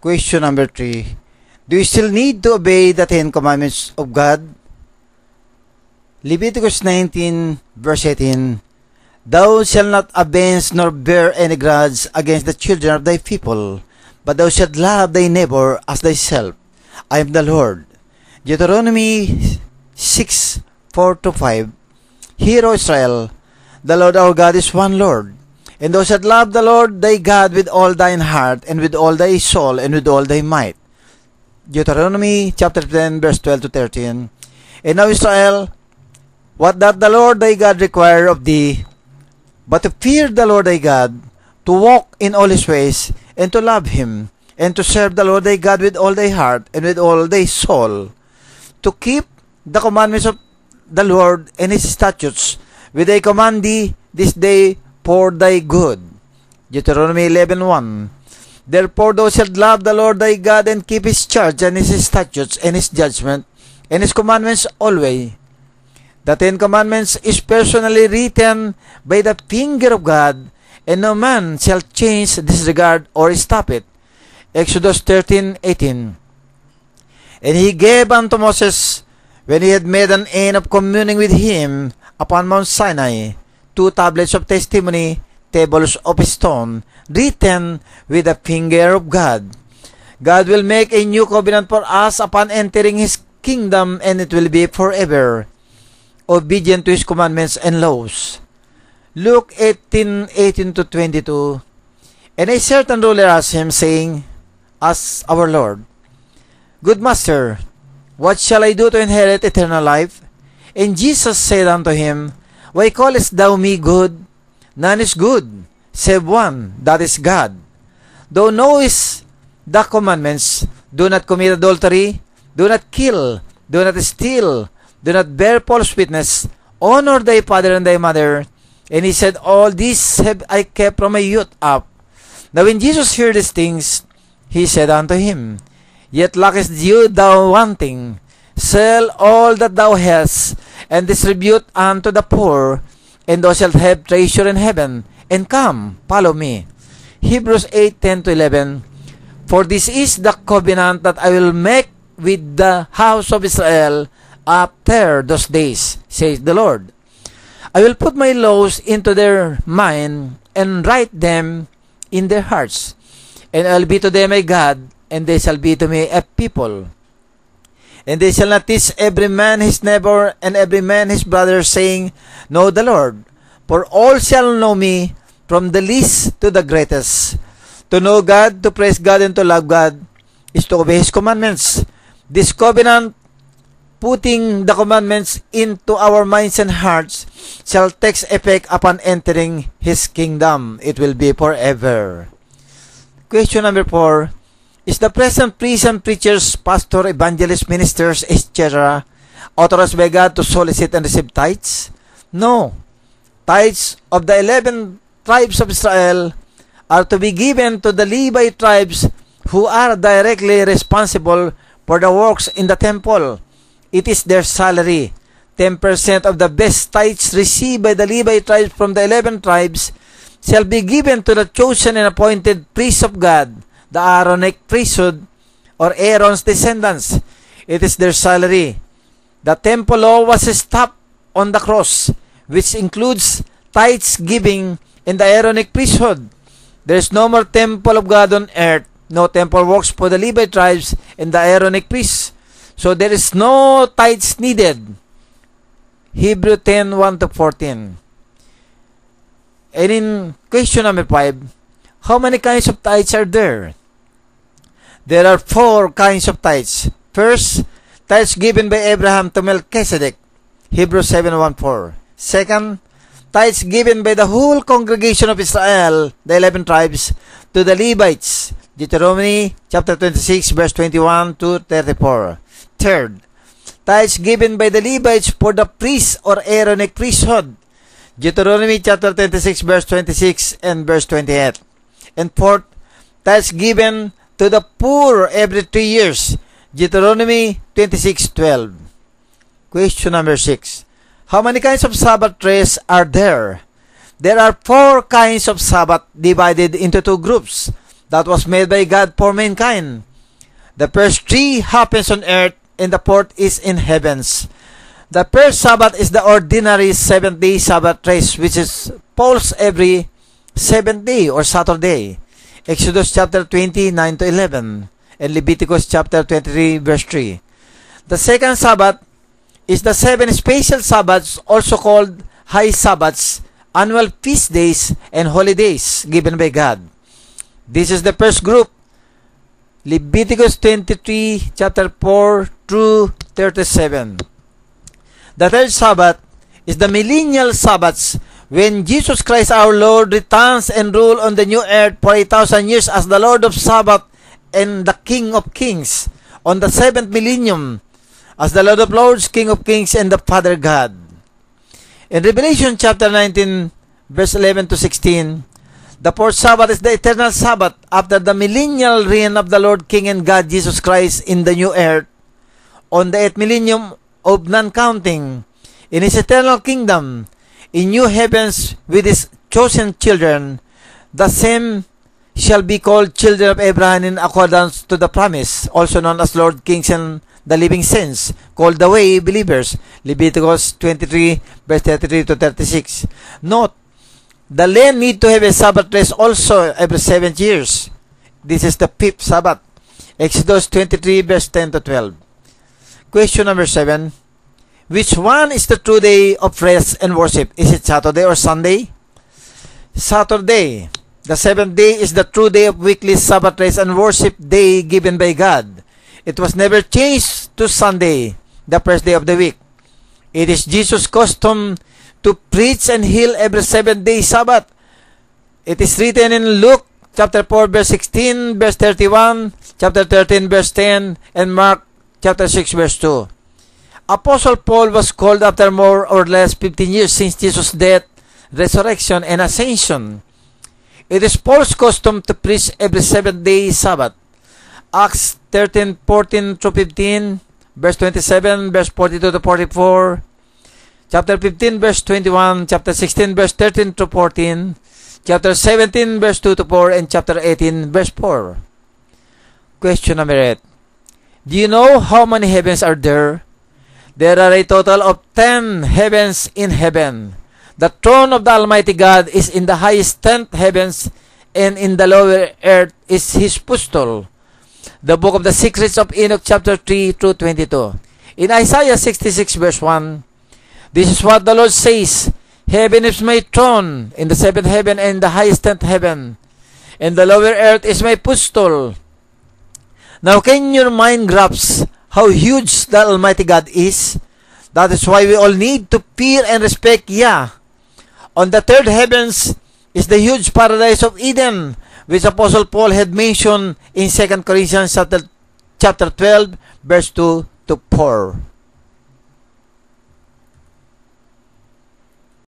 Question number 3. Do you still need to obey the 10 commandments of God? Leviticus 19, verse 18. Thou shalt not avenge nor bear any grudge against the children of thy people, but thou shalt love thy neighbor as thyself. I am the Lord. Deuteronomy 6, 4-5. Hear, O Israel, the Lord our God is one Lord. And thou shalt love the Lord thy God with all thine heart, and with all thy soul, and with all thy might. Deuteronomy chapter 10, verse 12-13. And now, Israel, what doth the Lord thy God require of thee, but to fear the Lord thy God, to walk in all his ways, and to love him, and to serve the Lord thy God with all thy heart, and with all thy soul, to keep the commandments of the Lord and his statutes, which I command thee this day for thy good. Deuteronomy 11:1. Therefore thou shalt love the Lord thy God, and keep his charge, and his statutes, and his judgment, and his commandments always. The 10 commandments is personally written by the finger of God, and no man shall change, disregard, or stop it. Exodus 13:18. And he gave unto Moses, when he had made an end of communing with him upon Mount Sinai, 2 tablets of testimony, tables of stone, written with the finger of God. God will make a new covenant for us upon entering his kingdom, and it will be forever, obedient to his commandments and laws. Luke 18:18-22. And a certain ruler asked him, saying, Ask our Lord, Good Master, what shall I do to inherit eternal life? And Jesus said unto him, Why callest thou me good? None is good, save one, that is God. Thou knowest the commandments: do not commit adultery, do not kill, do not steal, do not bear false witness, honor thy father and thy mother. And he said, All these have I kept from my youth up. Now when Jesus heard these things, he said unto him, Yet lackest thou one thing. Sell all that thou hast, and distribute unto the poor, and thou shalt have treasure in heaven, and come, follow me. Hebrews 8:10-11. For this is the covenant that I will make with the house of Israel after those days, says the Lord. I will put my laws into their mind, and write them in their hearts. And I will be to them a God, and they shall be to me a people. And they shall not teach every man his neighbor, and every man his brother, saying, Know the Lord. For all shall know me, from the least to the greatest. To know God, to praise God, and to love God, is to obey his commandments. This covenant, putting the commandments into our minds and hearts, shall take effect upon entering his kingdom. It will be forever. Question number 4. Is the present priests and preachers, pastor, evangelists, ministers, etc. authorized by God to solicit and receive tithes? No. Tithes of the 11 tribes of Israel are to be given to the Levite tribes, who are directly responsible for the works in the temple. It is their salary. 10% of the best tithes received by the Levite tribes from the 11 tribes shall be given to the chosen and appointed priests of God, the Aaronic priesthood, or Aaron's descendants. It is their salary. The temple law was stopped on the cross, which includes tithes giving in the Aaronic priesthood. There is no more temple of God on earth, no temple works for the Levite tribes and the Aaronic priests. So there is no tithes needed. Hebrew 10:1-14. And in question number 5, how many kinds of tithes are there? There are 4 kinds of tithes. First, tithes given by Abraham to Melchizedek, Hebrews 7:1-4. Second, tithes given by the whole congregation of Israel, the 11 tribes, to the Levites, Deuteronomy chapter 26, verse 21-34. Third, tithes given by the Levites for the priests or Aaronic priesthood, Deuteronomy chapter 26, verse 26 and verse 28. And fourth, tithes given to the poor every 3 years, Deuteronomy 26:12. Question number 6. How many kinds of Sabbath rest are there? There are 4 kinds of Sabbath divided into 2 groups. that was made by God for mankind. The first 3 happens on earth, and the 4th is in heavens. The first Sabbath is the ordinary 7th-day Sabbath rest, which is falls every 7th day or Saturday. Exodus chapter 20, 9 to 11, and Leviticus chapter 23, verse 3. The second Sabbath is the 7 special Sabbaths, also called High Sabbaths, annual feast days, and holidays given by God. This is the first group, Leviticus 23, chapter 4 through 37. The third Sabbath is the millennial Sabbaths, when Jesus Christ our Lord returns and rule on the new earth for 1,000 years as the Lord of Sabbath and the King of Kings on the 7th millennium as the Lord of Lords, King of Kings, and the Father God. In Revelation chapter 19, verse 11 to 16, the fourth Sabbath is the eternal Sabbath after the millennial reign of the Lord, King, and God Jesus Christ in the new earth on the 8th millennium of non-counting in His eternal kingdom in new heavens with His chosen children. The same shall be called children of Abraham in accordance to the promise, also known as Lord, Kings, and the living saints, called the way believers. Leviticus 23, verse 33 to 36. Note, the land need to have a Sabbath rest also every 7 years. This is the 5th Sabbath. Exodus 23, verse 10 to 12. Question number 7. Which one is the true day of rest and worship? Is it Saturday or Sunday? Saturday. The 7th day is the true day of weekly Sabbath rest and worship day given by God. It was never changed to Sunday, the first day of the week. It is Jesus' custom to preach and heal every 7th-day Sabbath. It is written in Luke chapter 4, verse 16, verse 31, chapter 13, verse 10, and Mark chapter 6, verse 2. Apostle Paul was called after more or less 15 years since Jesus' death, resurrection, and ascension. It is Paul's custom to preach every 7th-day Sabbath. Acts 13, 14 through 15, verse 27, verse 42 to 44, chapter 15, verse 21, chapter 16, verse 13 to 14, chapter 17, verse 2 to 4, and chapter 18, verse 4. Question number 8. Do you know how many heavens are there? There are a total of 10 heavens in heaven. The throne of the Almighty God is in the highest 10th heavens, and in the lower earth is His footstool. The book of the secrets of Enoch, chapter 3 through 22. In Isaiah 66, verse 1, this is what the Lord says, Heaven is my throne, in the 7th heaven and the highest 10th heaven, and the lower earth is my footstool. Now, can your mind grasp how huge the Almighty God is? That is why we all need to fear and respect Yah. On the 3rd heavens is the huge paradise of Eden, which Apostle Paul had mentioned in 2 Corinthians chapter 12, verse 2 to 4.